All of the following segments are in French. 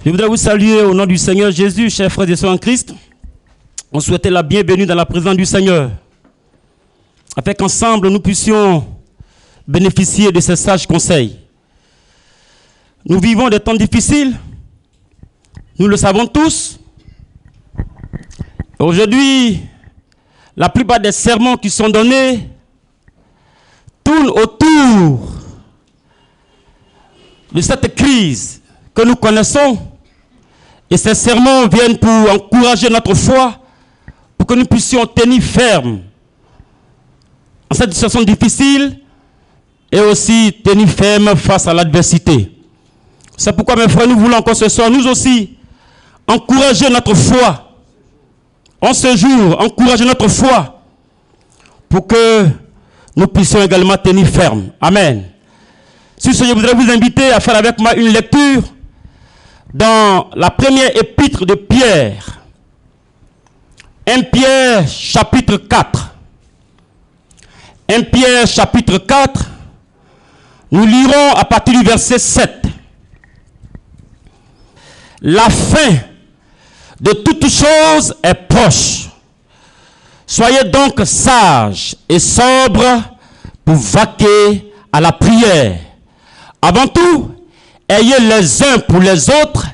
Je voudrais vous saluer au nom du Seigneur Jésus, chers frères et sœurs en Christ. On souhaitait la bienvenue dans la présence du Seigneur, afin qu'ensemble nous puissions bénéficier de ses sages conseils. Nous vivons des temps difficiles, nous le savons tous. Aujourd'hui, la plupart des sermons qui sont donnés tournent autour de cette crise que nous connaissons. Et ces sermons viennent pour encourager notre foi, pour que nous puissions tenir ferme en cette situation difficile et aussi tenir ferme face à l'adversité. C'est pourquoi, mes frères, nous voulons encore ce soir, nous aussi, encourager notre foi. En ce jour, encourager notre foi pour que nous puissions également tenir ferme. Amen. Sur ce, je voudrais vous inviter à faire avec moi une lecture dans la première épître de Pierre. 1 Pierre chapitre 4. 1 Pierre chapitre 4. Nous lirons à partir du verset 7. La fin de toutes choses est proche. Soyez donc sages et sobres pour vaquer à la prière. Avant tout, ayez les uns pour les autres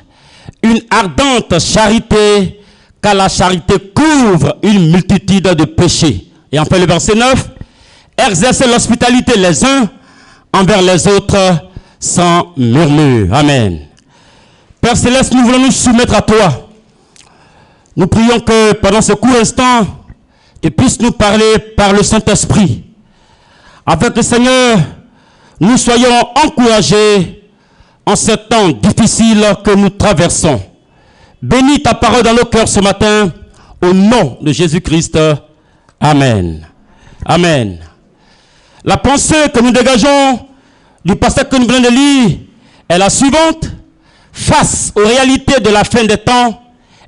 une ardente charité, car la charité couvre une multitude de péchés. Et enfin le verset 9, exercez l'hospitalité les uns envers les autres sans murmure. Amen. Père Céleste, nous voulons nous soumettre à toi. Nous prions que pendant ce court instant, tu puisses nous parler par le Saint-Esprit. Afin que, Seigneur, nous soyons encouragés en ce temps difficile que nous traversons. Bénis ta parole dans nos cœurs ce matin, au nom de Jésus-Christ. Amen. Amen. La pensée que nous dégageons du passage que nous venons de lire est la suivante. Face aux réalités de la fin des temps,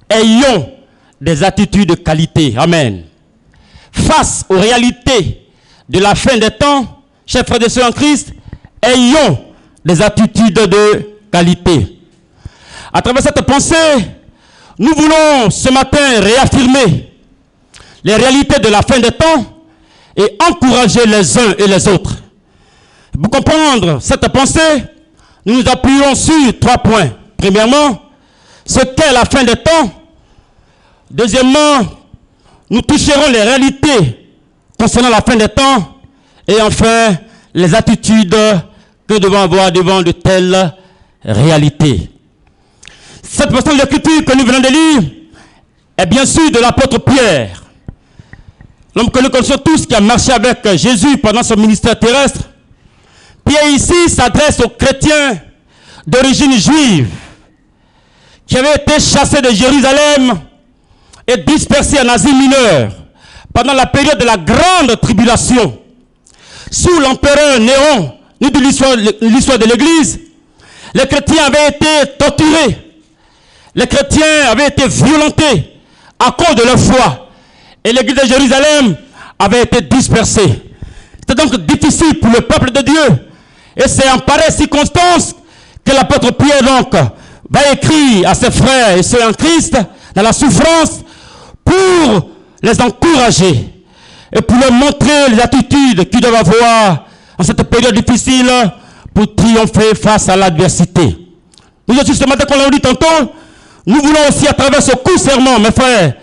ayons des attitudes de qualité. Amen. Face aux réalités de la fin des temps, chers frères et sœurs en Christ, ayons des attitudes de qualité. À travers cette pensée, nous voulons ce matin réaffirmer les réalités de la fin des temps et encourager les uns et les autres. Pour comprendre cette pensée, nous nous appuyons sur 3 points. Premièrement, ce qu'est la fin des temps. Deuxièmement, nous toucherons les réalités concernant la fin des temps. Et enfin, les attitudes que nous devons avoir devant de telles réalités. Cette portion de l'écriture que nous venons de lire est bien sûr de l'apôtre Pierre. L'homme que nous connaissons tous qui a marché avec Jésus pendant son ministère terrestre. Pierre ici s'adresse aux chrétiens d'origine juive qui avaient été chassés de Jérusalem et dispersés en Asie mineure pendant la période de la grande tribulation. Sous l'empereur Néron, nous de l'histoire de l'Église, les chrétiens avaient été torturés, les chrétiens avaient été violentés à cause de leur foi et l'Église de Jérusalem avait été dispersée. C'était donc difficile pour le peuple de Dieu. Et c'est en pareille circonstance que l'apôtre Pierre donc va écrire à ses frères et sœurs en Christ dans la souffrance pour les encourager et pour leur montrer les attitudes qu'ils doivent avoir en cette période difficile pour triompher face à l'adversité. Nous aussi ce matin, comme on l'a dit tantôt, nous voulons aussi à travers ce court sermon, mes frères,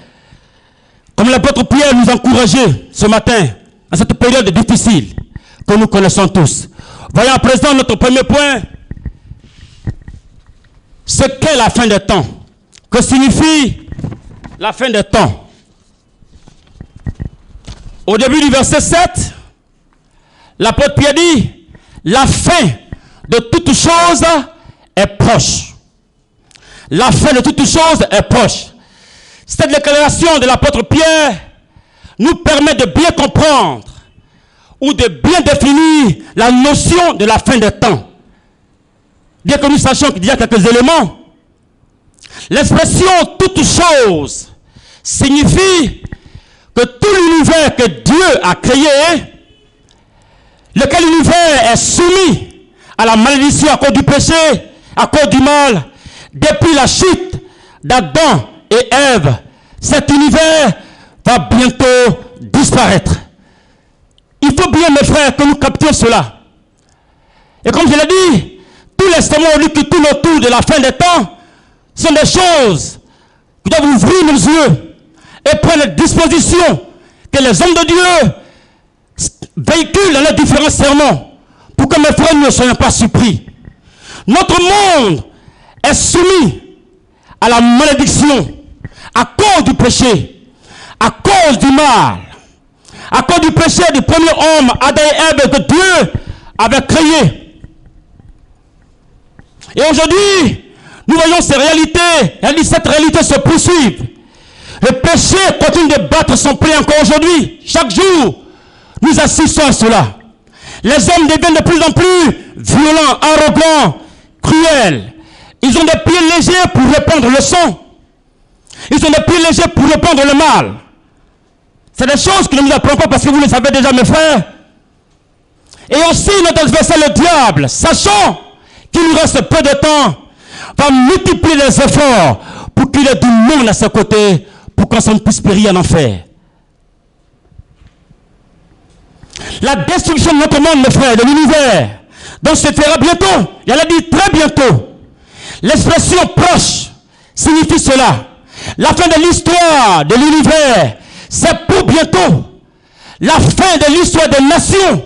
comme l'apôtre Pierre nous encourager ce matin à cette période difficile que nous connaissons tous. Voyons à présent notre premier point. Ce qu'est la fin des temps. Que signifie la fin des temps? Au début du verset 7, l'apôtre Pierre dit, la fin de toutes choses est proche. La fin de toutes choses est proche. Cette déclaration de l'apôtre Pierre nous permet de bien comprendre ou de bien définir la notion de la fin des temps. Bien que nous sachions qu'il y a quelques éléments, l'expression « toute chose » signifie que tout l'univers que Dieu a créé, lequel univers est soumis à la malédiction à cause du péché, à cause du mal, depuis la chute d'Adam et Ève, cet univers va bientôt disparaître. Il faut bien, mes frères, que nous captions cela. Et comme je l'ai dit, tous les sermons qui tournent autour de la fin des temps sont des choses qui doivent ouvrir nos yeux et prendre les dispositions que les hommes de Dieu véhiculent dans les différents sermons pour que mes frères ne soient pas surpris. Notre monde est soumis à la malédiction à cause du péché, à cause du mal, à cause du péché du premier homme, Adam et Ève, que Dieu avait créé. Et aujourd'hui, nous voyons ces réalités, cette réalité se poursuit. Le péché continue de battre son plein encore aujourd'hui. Chaque jour, nous assistons à cela. Les hommes deviennent de plus en plus violents, arrogants, cruels. Ils ont des pieds légers pour répandre le sang. Ils ont des pieds légers pour répandre le mal. C'est des choses que nous nous apprenons pas parce que vous le savez déjà, mes frères. Et aussi, notre adversaire, le diable, sachant qu'il nous reste peu de temps, va multiplier les efforts pour qu'il ait du monde à ses côtés, pour qu'on ne puisse périr en enfer. La destruction de notre monde, mes frères, de l'univers, donc se fera bientôt. Il a dit très bientôt. L'expression proche signifie cela. La fin de l'histoire de l'univers, c'est pour bientôt. La fin de l'histoire des nations,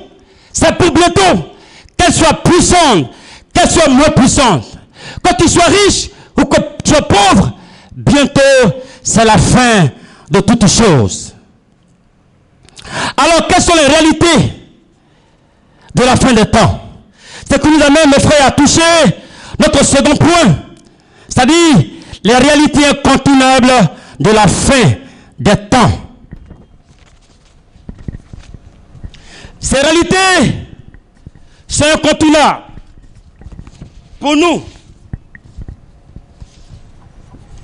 c'est pour bientôt. Qu'elles soient puissantes, qu'elles soient moins puissantes. Que tu sois riche ou que tu sois pauvre, bientôt, c'est la fin de toutes choses. Alors, quelles sont les réalités de la fin des temps? C'est que nous amène, mes frères, à toucher notre second point, c'est-à-dire les réalités incontournables de la fin des temps. Ces réalités sont incontournables pour nous.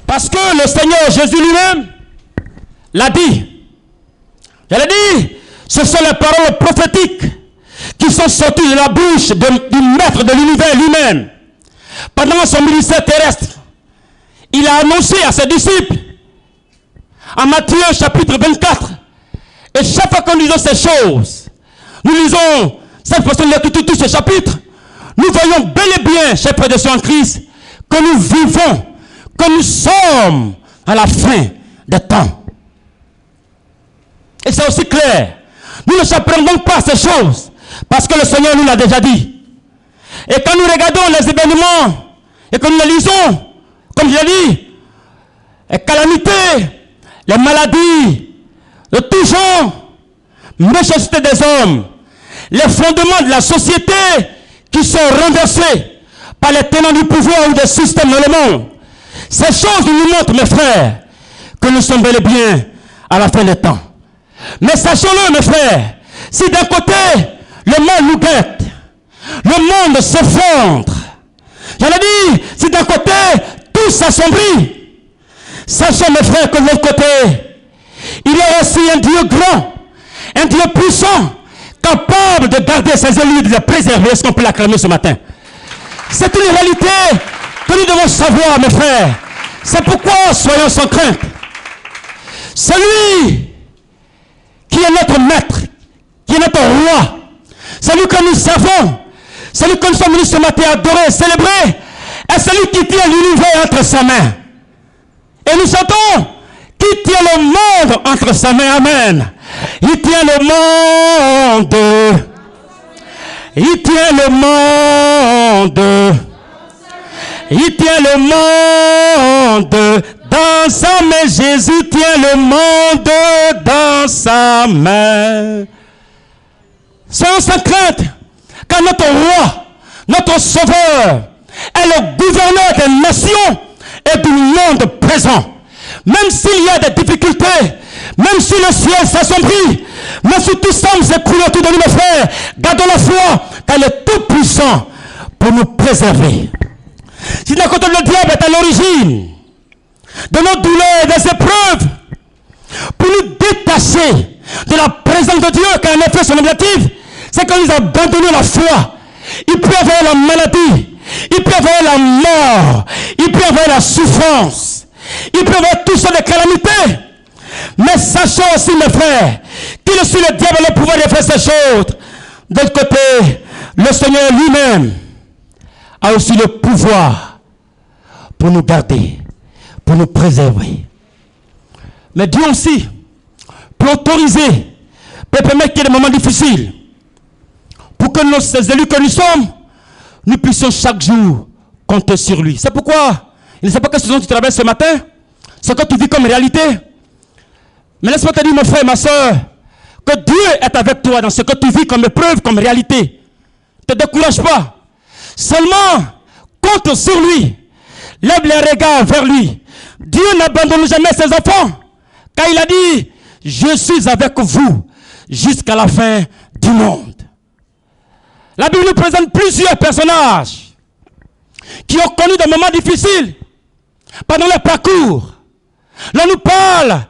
Parce que le Seigneur Jésus lui-même l'a dit. Il a dit, ce sont les paroles prophétiques qui sont sorties de la bouche du maître de l'univers lui-même. Pendant son ministère terrestre, il a annoncé à ses disciples, en Matthieu chapitre 24, et chaque fois que nous lisons ces choses, nous lisons cette portion de l'écriture, tout ce chapitre, nous voyons bel et bien, chers frères de sang en Christ, que nous vivons, que nous sommes à la fin des temps. Et c'est aussi clair. Nous ne s'apprenons donc pas ces choses, parce que le Seigneur nous l'a déjà dit. Et quand nous regardons les événements, et que nous les lisons, comme je l'ai dit, les calamités, les maladies, de tout genre, méchanceté des hommes, les fondements de la société qui sont renversés par les tenants du pouvoir ou des systèmes dans le monde. Ces choses nous montrent, mes frères, que nous sommes bel et bien à la fin des temps. Mais sachons-le, mes frères, si d'un côté, le mal nous guette, le monde s'effondre, j'en ai dit, si d'un côté, tout s'assombrit, sachons, mes frères, que de l'autre côté, il y a aussi un Dieu grand, un Dieu puissant, capable de garder ses élus, de les préserver. Est-ce qu'on peut l'acclamer ce matin? C'est une réalité que nous devons savoir, mes frères. C'est pourquoi, soyons sans crainte. Celui qui est notre maître, qui est notre roi, celui que nous servons, celui que nous sommes venus ce matin adorer, célébrer, est celui qui tient l'univers entre sa main. Et nous chantons, qui tient le monde entre sa main, amen. Il tient le monde, il tient le monde, il tient le monde dans sa main. Jésus tient le monde dans sa main. Soyons sans crainte, car notre roi, notre sauveur, est le gouverneur des nations et du monde présent. Même s'il y a des difficultés, même si le ciel s'assombrit, même si tout semble s'écrouler autour de nous, mes frères, gardons la foi, car il est tout puissant pour nous préserver. Si d'un côté le diable est à l'origine de nos douleurs et des épreuves, pour nous détacher de la présence de Dieu, car en effet son objectif, c'est que nous abandonnons la foi. Il peut avoir la maladie, il peut avoir la mort, il peut avoir la souffrance, il peut avoir toutes sortes de calamités. Mais sachons aussi, mes frères, qu'il est sur le diable le pouvoir de faire ces choses. De l'autre côté, le Seigneur lui-même a aussi le pouvoir pour nous garder, pour nous préserver. Mais Dieu aussi peut autoriser, peut permettre qu'il y ait des moments difficiles pour que nous, ces élus que nous sommes, nous puissions chaque jour compter sur lui. C'est pourquoi, il ne sait pas quelle saison tu traverses ce matin, ce que tu vis comme réalité. Mais laisse-moi te dire, mon frère, ma soeur, que Dieu est avec toi dans ce que tu vis comme épreuve, comme réalité. Ne te décourage pas. Seulement, compte sur lui. Lève les regards vers lui. Dieu n'abandonne jamais ses enfants. Car il a dit, je suis avec vous jusqu'à la fin du monde. La Bible nous présente plusieurs personnages qui ont connu des moments difficiles pendant leur parcours. Là, on nous parle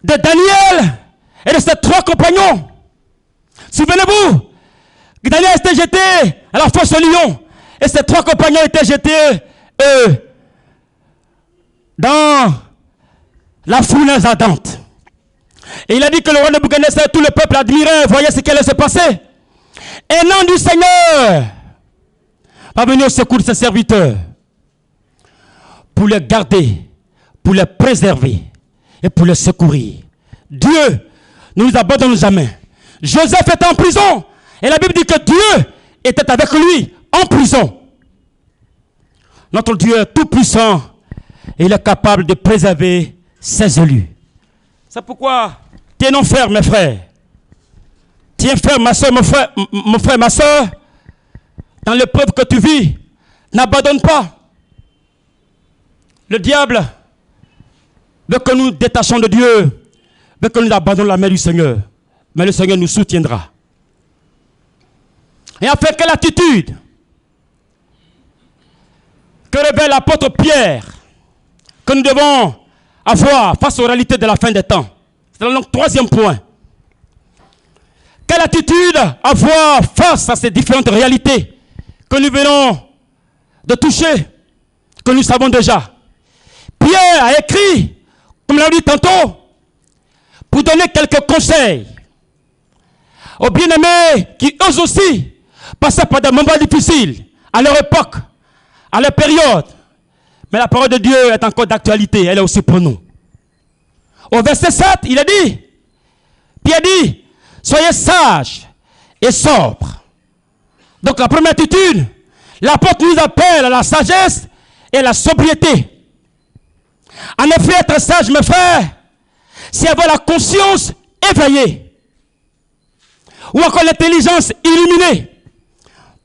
de Daniel et de ses 3 compagnons. Souvenez-vous, Daniel était jeté à la fosse au lion et ses 3 compagnons étaient jetés dans la fournaise ardente. Et il a dit que le roi Nebuchadnezzar, tout le peuple admirait, voyait ce qui allait se passer. Et l'ange du Seigneur va venir au secours de ses serviteurs pour les garder, pour les préserver et pour les secourir. Dieu ne nous abandonne jamais. Joseph était en prison et la Bible dit que Dieu était avec lui en prison. Notre Dieu est tout puissant et il est capable de préserver ses élus. C'est pourquoi tenons ferme, mes frères. Tiens ferme, ma soeur, mon frère, ma soeur. Dans l'épreuve que tu vis, n'abandonne pas. Le diable veut que nous détachions de Dieu, veut que nous abandonnions la main du Seigneur. Mais le Seigneur nous soutiendra. Et enfin, quelle attitude que révèle l'apôtre Pierre que nous devons avoir face aux réalités de la fin des temps. C'est le 3e point. Quelle attitude avoir face à ces différentes réalités que nous venons de toucher, que nous savons déjà. Pierre a écrit, comme l'a dit tantôt, pour donner quelques conseils aux bien-aimés qui eux aussi passaient par des moments difficiles à leur époque, à leur période. Mais la parole de Dieu est encore d'actualité, elle est aussi pour nous. Au verset 7, il a dit, Pierre dit, soyez sages et sobres. Donc la première attitude, l'apôtre nous appelle à la sagesse et à la sobriété. En effet, être sage, mes frères, c'est avoir la conscience éveillée. Ou encore l'intelligence illuminée.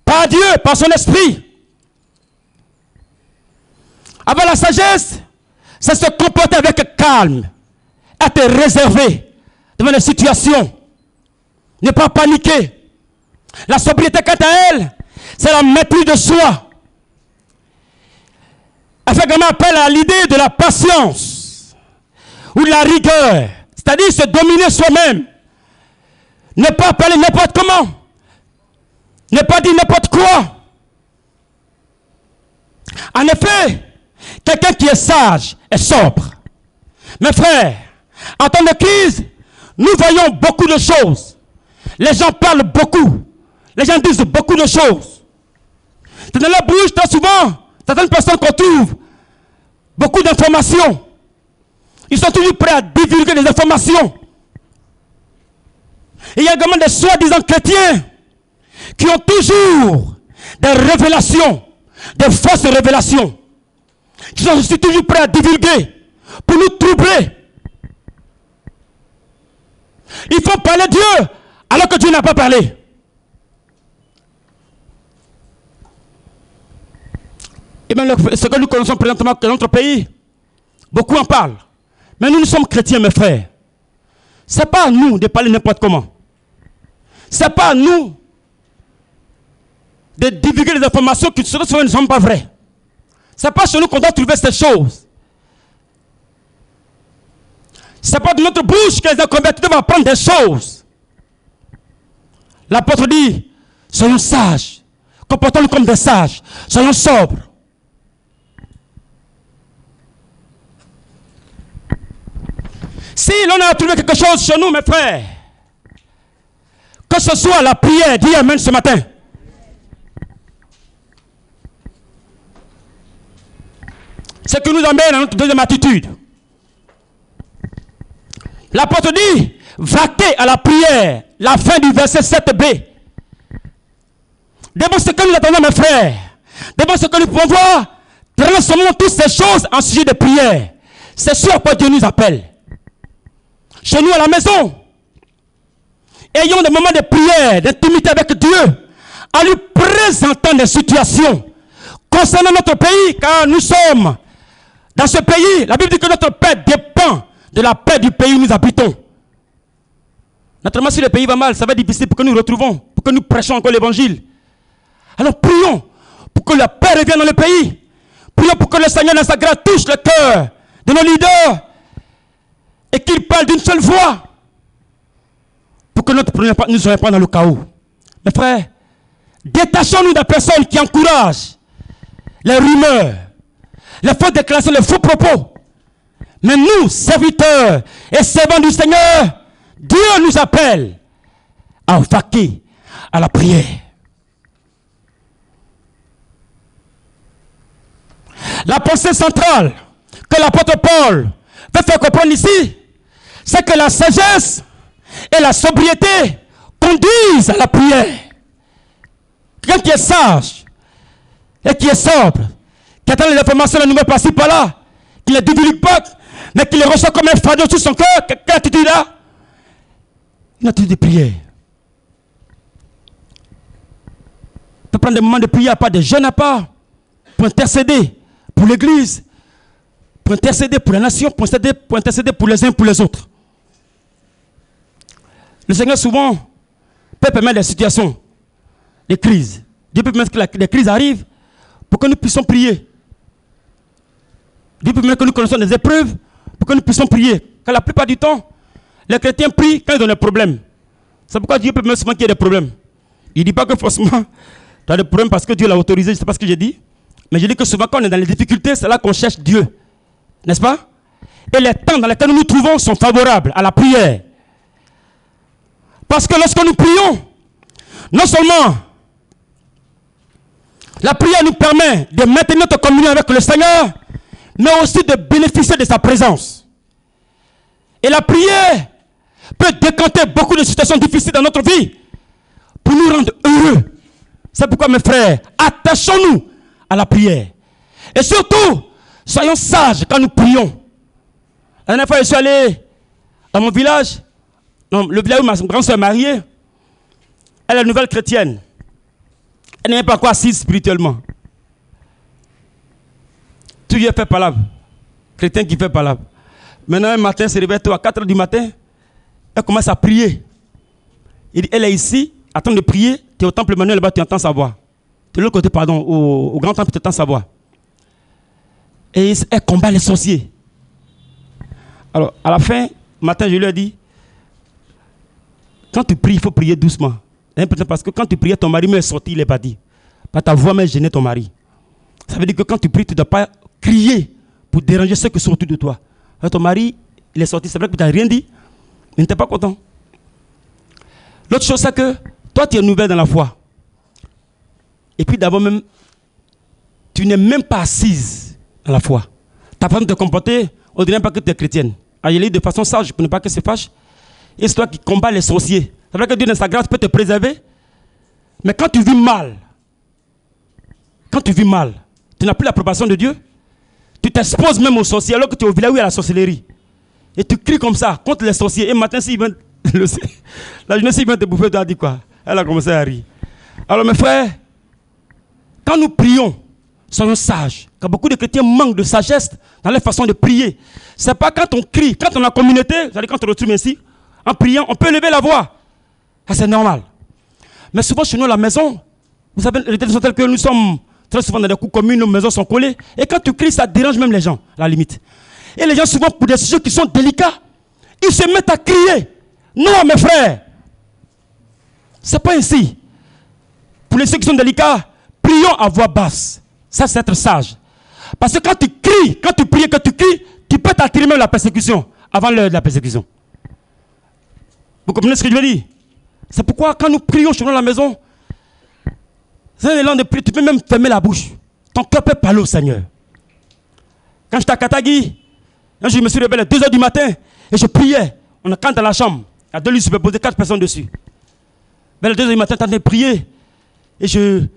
Par Dieu, par son esprit. Avoir la sagesse, c'est se comporter avec calme. Être réservé devant les situations. Ne pas paniquer. La sobriété, quant à elle, c'est la maîtrise de soi. Elle fait également appel à l'idée de la patience ou de la rigueur. C'est-à-dire se dominer soi-même. Ne pas parler n'importe comment. Ne pas dire n'importe quoi. En effet, quelqu'un qui est sage est sobre. Mes frères, en temps de crise, nous voyons beaucoup de choses. Les gens parlent beaucoup. Les gens disent beaucoup de choses. C'est dans la bouche, très souvent, certaines personnes qu'on trouve beaucoup d'informations. Ils sont toujours prêts à divulguer des informations. Et il y a également des soi-disant chrétiens qui ont toujours des révélations, des fausses révélations, qui sont aussi toujours prêts à divulguer pour nous troubler. Il faut parler de Dieu alors que Dieu n'a pas parlé. Et bien, ce que nous connaissons présentement dans notre pays, beaucoup en parlent. Mais nous sommes chrétiens, mes frères. Ce n'est pas à nous de parler n'importe comment. Ce n'est pas à nous de divulguer des informations qui souvent ne sont pas vraies. Ce n'est pas chez nous qu'on doit trouver ces choses. Ce n'est pas de notre bouche que les inconvertis doivent apprendre des choses. L'apôtre dit, soyons sages, Comportons-nous comme des sages. Soyons sobres. Si l'on a trouvé quelque chose chez nous, mes frères, que ce soit la prière, dis Amen ce matin. Ce qui nous amène à notre deuxième attitude. L'apôtre dit, vaquez à la prière, la fin du verset 7b. D'abord, ce que nous attendons, mes frères, d'abord, ce que nous pouvons voir, transformons toutes ces choses en sujet de prière. C'est sûr que Dieu nous appelle. Chez nous, à la maison, ayons des moments de prière, d'intimité avec Dieu, en lui présentant des situations concernant notre pays, car nous sommes dans ce pays. La Bible dit que notre paix dépend de la paix du pays où nous habitons. Naturellement, si le pays va mal, ça va être difficile pour que nous retrouvons, pour que nous prêchions encore l'évangile. Alors prions pour que la paix revienne dans le pays. Prions pour que le Seigneur dans sa grâce touche le cœur de nos leaders et qu'il parle d'une seule voix pour que notre première part ne soit pas dans le chaos. Mes frères, détachons-nous des personnes qui encouragent les rumeurs, les fausses déclarations, les faux propos. Mais nous, serviteurs et servants du Seigneur, Dieu nous appelle à vaquer à la prière. La pensée centrale que l'apôtre Paul veut faire comprendre ici, c'est que la sagesse et la sobriété conduisent à la prière. Quelqu'un qui est sage et qui est sobre, qui attend les informations, les nouvelles par-ci par-là, qui ne les divulgue pas, mais qui les reçoit comme un fardeau sur son cœur, quelle attitude là? Une attitude de prière. On peut prendre des moments de prière à part, des jeûnes à part, pour intercéder pour l'église, pour intercéder pour la nation, pour intercéder pour les uns et pour les autres. Le Seigneur souvent peut permettre des situations, des crises. Dieu peut permettre que les crises arrivent pour que nous puissions prier. Dieu peut permettre que nous connaissions des épreuves pour que nous puissions prier. Car la plupart du temps, les chrétiens prient quand ils ont des problèmes. C'est pourquoi Dieu peut permettre souvent qu'il y ait des problèmes. Il ne dit pas que forcément tu as des problèmes parce que Dieu l'a autorisé, je ne sais pas ce que j'ai dit. Mais je dis que souvent quand on est dans les difficultés, c'est là qu'on cherche Dieu. N'est-ce pas? Et les temps dans lesquels nous nous trouvons sont favorables à la prière. Parce que lorsque nous prions, non seulement la prière nous permet de maintenir notre communion avec le Seigneur, mais aussi de bénéficier de sa présence. Et la prière peut décanter beaucoup de situations difficiles dans notre vie pour nous rendre heureux. C'est pourquoi, mes frères, attachons-nous à la prière. Et surtout, soyons sages quand nous prions. La dernière fois, je suis allé dans mon village, le village où ma grand-soeur est mariée. Elle est nouvelle chrétienne. Elle n'est pas encore assise spirituellement. Tout y est fait palabre. Chrétien qui fait palabre. Maintenant, un matin, elle se réveille à 4 h du matin. Elle commence à prier. Elle est ici, attend de prier. Tu es au temple Emmanuel, là-bas, tu entends sa voix. Tu es de l'autre côté, pardon, au grand temple, tu entends sa voix. Et elle combat les sorciers. Alors, à la fin, matin, je lui ai dit, quand tu pries, il faut prier doucement. Parce que quand tu priais, ton mari est sorti, il est parti. Par ta voix même gêner ton mari. Ça veut dire que quand tu pries, tu ne dois pas crier pour déranger ceux qui sont autour de toi. Alors, ton mari, il est sorti, c'est vrai que tu n'as rien dit, mais il n'était pas content. L'autre chose, c'est que toi, tu es nouvelle dans la foi. Et puis d'abord même, tu n'es même pas assise dans la foi. Ta façon de te comporter, on ne dirait pas que tu es chrétienne. Alors, il est de façon sage pour ne pas que se fâche. Et c'est toi qui combats les sorciers. C'est vrai que Dieu dans sa grâce peut te préserver. Mais quand tu vis mal, tu n'as plus l'approbation de Dieu. Tu t'exposes même aux sorciers alors que tu es au village où il y a la sorcellerie. Et tu cries comme ça contre les sorciers. Et maintenant, s'ils viennent, la jeunesse, s'ils viennent te bouffer, tu as dit quoi? Elle a commencé à rire. Alors mes frères, quand nous prions, soyons sages. Car beaucoup de chrétiens manquent de sagesse dans leur façon de prier. Ce n'est pas quand on crie, quand on est en communauté, c'est-à-dire quand on retrouve ainsi, en priant, on peut lever la voix. Ça, c'est normal. Mais souvent, chez nous, à la maison, vous savez, les télévisions telles que nous sommes très souvent dans des coups communs, nos maisons sont collées. Et quand tu cries, ça dérange même les gens, à la limite. Et les gens, souvent, pour des sujets qui sont délicats, ils se mettent à crier. Non, mes frères. C'est pas ainsi. Pour les sujets qui sont délicats, prions à voix basse. Ça, c'est être sage. Parce que quand tu cries, quand tu pries, tu peux t'attirer même la persécution avant l'heure de la persécution. Vous comprenez ce que je veux dire? C'est pourquoi quand nous prions chez nous à la maison, c'est un élan de prière, tu peux même fermer la bouche. Ton cœur peut parler au Seigneur. Quand j'étais à Katagi, un jour je me suis réveillé à 2h du matin et je priais. On a quand dans la chambre, il y a 2 lits superposés, 4 personnes dessus. Vers les 2h du matin, en train de prier. Et je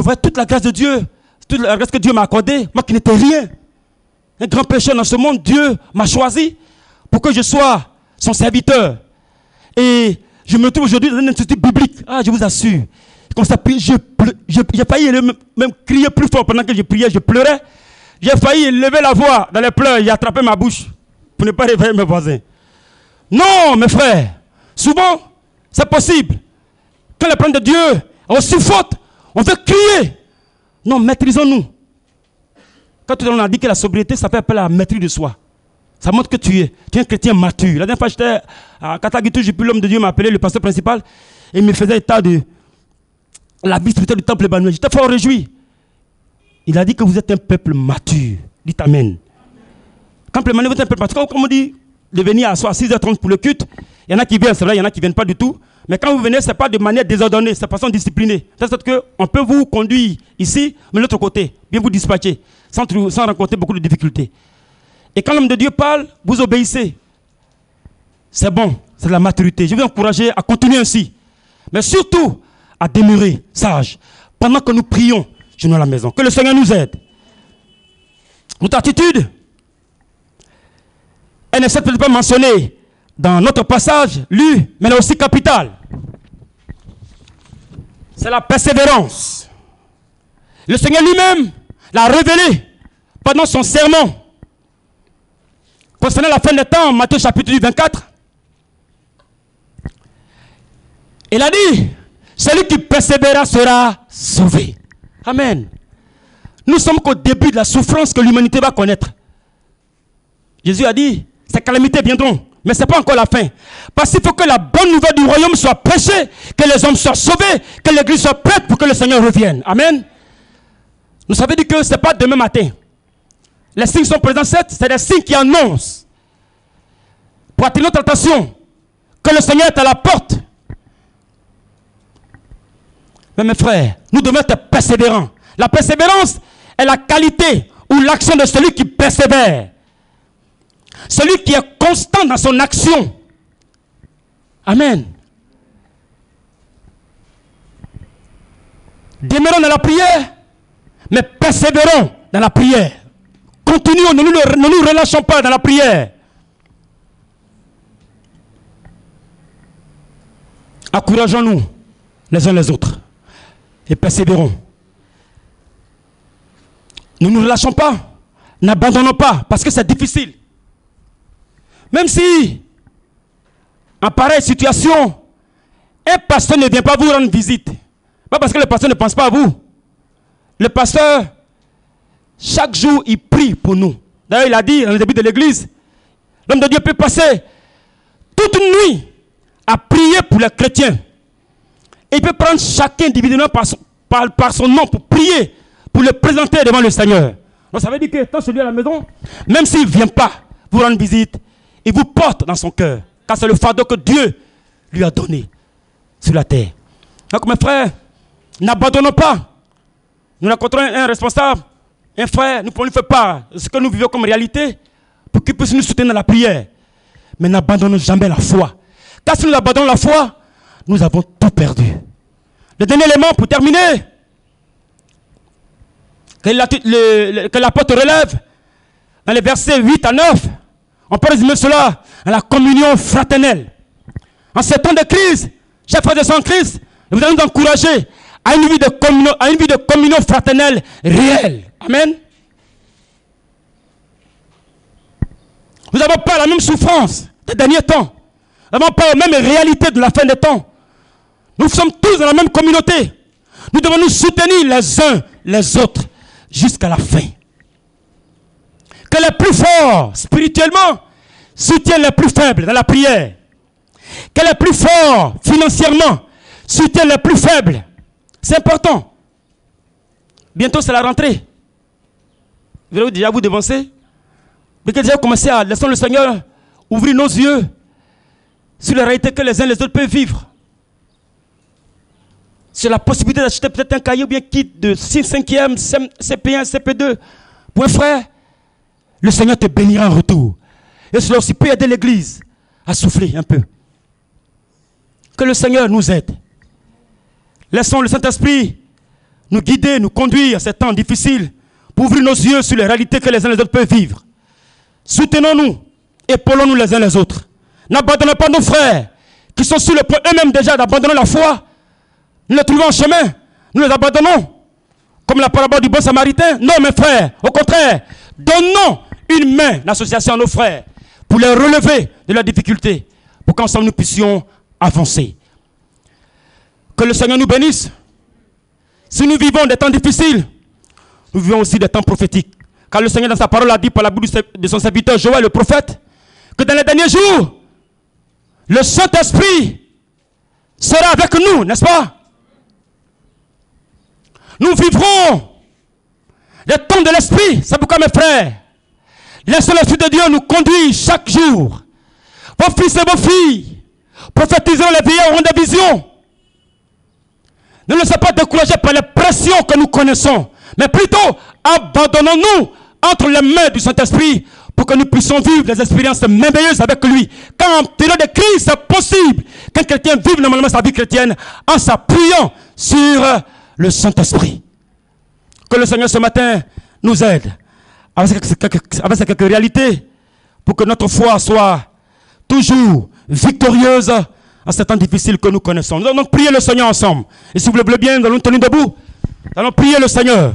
voyais toute la grâce de Dieu, toute la grâce que Dieu m'a accordée, moi qui n'étais rien. Un grand pécheur dans ce monde, Dieu m'a choisi pour que je sois son serviteur. Et je me trouve aujourd'hui dans un institut biblique. Ah, je vous assure. Comme ça, j'ai failli même crier plus fort pendant que je priais, je pleurais. J'ai failli lever la voix dans les pleurs et attraper ma bouche pour ne pas réveiller mes voisins. Non, mes frères, souvent, c'est possible. Quand le plan de Dieu est aussi faute, on veut crier. Non, maîtrisons-nous. Quand on a dit que la sobriété, ça fait appel à la maîtrise de soi. Ça montre que tu es un chrétien mature. La dernière fois, j'étais à Katagitou, j'ai pu l'homme de Dieu m'appeler, le pasteur principal, et il me faisait état de la vie spirituelle du temple Emmanuel. J'étais fort réjoui. Il a dit que vous êtes un peuple mature. Dites Amen. Quand le Emmanuel, vous êtes un peuple mature, comme on dit, de venir à 6h30 pour le culte, il y en a qui viennent, c'est vrai, il y en a qui ne viennent pas du tout. Mais quand vous venez, ce n'est pas de manière désordonnée, c'est de façon disciplinée. C'est-à-dire qu'on peut vous conduire ici, mais de l'autre côté, bien vous dispatcher, sans rencontrer beaucoup de difficultés. Et quand l'homme de Dieu parle, vous obéissez. C'est bon, c'est de la maturité. Je vais vous encourager à continuer ainsi. Mais surtout, à demeurer sage. Pendant que nous prions chez nous à la maison. Que le Seigneur nous aide. Notre attitude, elle n'est peut-être pas mentionnée dans notre passage lu, mais elle est aussi capitale. C'est la persévérance. Le Seigneur lui-même l'a révélé pendant son sermon. Concernant la fin des temps, Matthieu chapitre 24, il a dit, celui qui persévérera sera sauvé. Amen. Nous sommes qu'au début de la souffrance que l'humanité va connaître. Jésus a dit, ces calamités viendront, mais ce n'est pas encore la fin. Parce qu'il faut que la bonne nouvelle du royaume soit prêchée, que les hommes soient sauvés, que l'église soit prête pour que le Seigneur revienne. Amen. Nous savons dit que ce n'est pas demain matin. Les signes sont présents, c'est des signes qui annoncent, pour attirer notre attention, que le Seigneur est à la porte. Mais mes frères, nous devons être persévérants. La persévérance est la qualité ou l'action de celui qui persévère. Celui qui est constant dans son action. Amen. Demeurons dans la prière, mais persévérons dans la prière. Continuons, ne nous relâchons pas dans la prière. Encourageons-nous les uns les autres et persévérons. Ne nous relâchons pas, n'abandonnons pas parce que c'est difficile. Même si, en pareille situation, un pasteur ne vient pas vous rendre visite. Pas parce que le pasteur ne pense pas à vous. Le pasteur, chaque jour, il prie pour nous. D'ailleurs, il a dit, dans le début de l'église, l'homme de Dieu peut passer toute une nuit à prier pour les chrétiens. Et il peut prendre chacun individuellement par son nom pour prier, pour le présenter devant le Seigneur. Donc ça veut dire que, tant celui à la maison, même s'il ne vient pas vous rendre visite, il vous porte dans son cœur. Car c'est le fardeau que Dieu lui a donné sur la terre. Donc mes frères, n'abandonnons pas. Nous rencontrons un responsable, un frère, nous pouvons lui faire part de ce que nous vivons comme réalité pour qu'il puisse nous soutenir dans la prière. Mais n'abandonnons jamais la foi. Car si nous abandonnons la foi, nous avons tout perdu. Le dernier élément pour terminer, que l'apôtre relève dans les versets 8 à 9, on peut résumer cela à la communion fraternelle. En ces temps de crise, chers frères et sœurs en Christ, nous allons nous encourager à une vie de communion fraternelle réelle. Amen. Nous n'avons pas la même souffrance des derniers temps. Nous n'avons pas la même réalité de la fin des temps. Nous sommes tous dans la même communauté. Nous devons nous soutenir les uns les autres jusqu'à la fin. Que les plus forts spirituellement soutiennent les plus faibles dans la prière. Que les plus forts financièrement soutiennent les plus faibles. C'est important. bientôt c'est la rentrée. Vous allez déjà vous devancer. Mais que déjà commencer à laisser le Seigneur ouvrir nos yeux sur les réalités que les uns et les autres peuvent vivre. Sur la possibilité d'acheter peut-être un cahier ou bien kit de 5e, CP1, CP2. Pour un frère, le Seigneur te bénira en retour. Et cela aussi peut aider l'Église à souffler un peu. Que le Seigneur nous aide. Laissons le Saint-Esprit nous guider, nous conduire à ces temps difficiles pour ouvrir nos yeux sur les réalités que les uns et les autres peuvent vivre. Soutenons-nous, épaulons-nous les uns les autres. N'abandonnons pas nos frères qui sont sur le point eux-mêmes déjà d'abandonner la foi. Nous les trouvons en chemin, nous les abandonnons. Comme la parabole du bon samaritain. Non mes frères, au contraire, donnons une main d'association à nos frères pour les relever de leurs difficultés, pour qu'ensemble nous puissions avancer. Que le Seigneur nous bénisse. Si nous vivons des temps difficiles, nous vivons aussi des temps prophétiques. Car le Seigneur dans sa parole a dit par la bouche de son serviteur Joël le prophète, que dans les derniers jours, le Saint-Esprit sera avec nous, n'est-ce pas? Nous vivrons les temps de l'Esprit. C'est pourquoi mes frères, laissez l'Esprit de Dieu nous conduire chaque jour. Vos fils et vos filles prophétiseront, les vieillards auront des visions. Ne laissez pas décourager par les pressions que nous connaissons, mais plutôt abandonnons-nous entre les mains du Saint-Esprit pour que nous puissions vivre des expériences merveilleuses avec lui. Quand en période de crise, c'est possible qu'un chrétien vive normalement sa vie chrétienne en s'appuyant sur le Saint-Esprit. Que le Seigneur ce matin nous aide avec ces quelques réalités pour que notre foi soit toujours victorieuse en ces temps difficiles que nous connaissons. Nous allons prier le Seigneur ensemble. Et si vous le voulez bien, nous allons nous tenir debout. Nous allons prier le Seigneur.